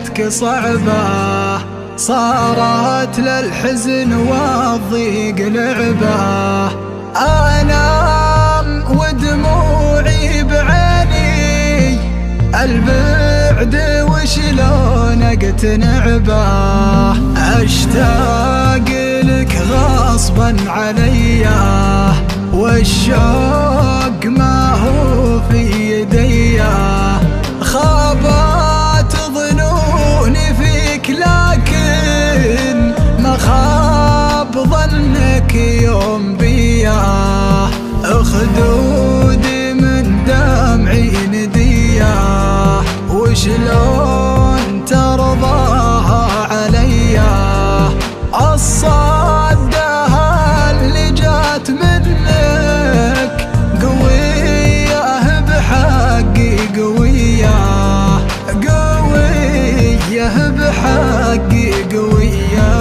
ليلتك صعبة، صارت للحزن والضيق لعبة. أنام ودموعي بعيني، البعد وشلون اقتنع به، اشتاق لك غصبا عليا، والشوق ما هو في يدي. خابت ظنوني فيك لكن ما خاب ظنك يوم بيا، خدودي من دمعي نديا، وشلون ترضاها عليا. الصدى اللي جات منك قوية بحقي، قوية قوية بحقي، قوية.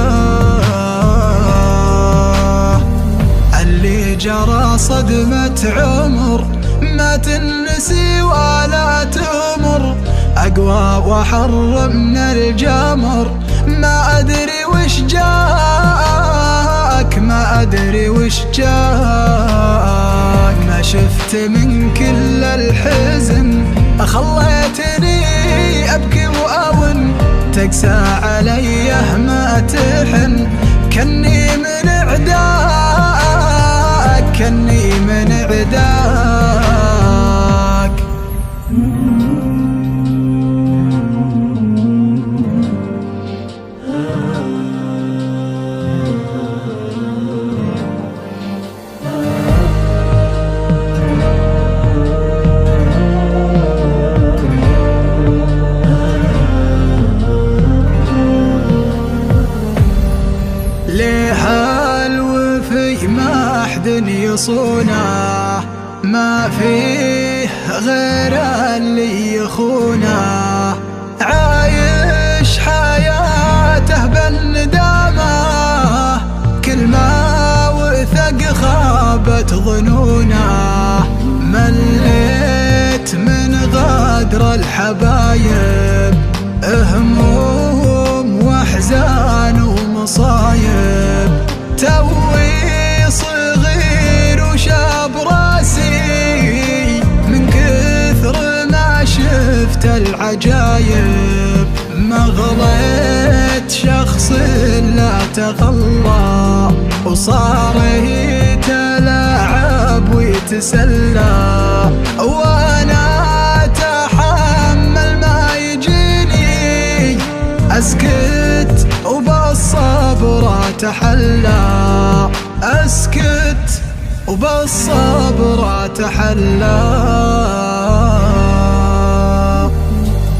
اللي جرى صدمة عمر ما تنسي ولا تمر، أقوى وحر من الجمر. ما أدري وش جاك، ما أدري وش جاك، ما شفت من كل الحزن خليتني أبكي وأون، تقسى علي ما تحن، كني من عداك، كني من عداك. ليه الوفي ما أحد يصونه، ما فيه غير اللي يخونه، عايش حياته بالندامة، كل ما وثق خابت ظنونه. مليت من غدر الحبايب، هموم واحزان ومصايب، توي صغير وشاب راسي، من كثر ما شفت العجايب. ما غليت شخص لا تغلى، وصار يتلاعب ويتسلى، وانا اتحمل ما يجيني، اسكت وبالصبر اتحلى، اسكت وبالصبر اتحلى.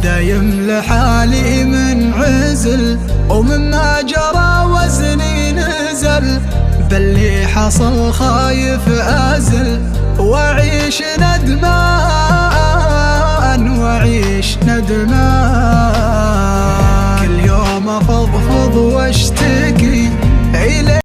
دايم لحالي من عزل، ومما جرى وزني نزل، باللي حصل خايف ازل، واعيش ندمان، واعيش ندمان. كل يوم افضفض واشتكي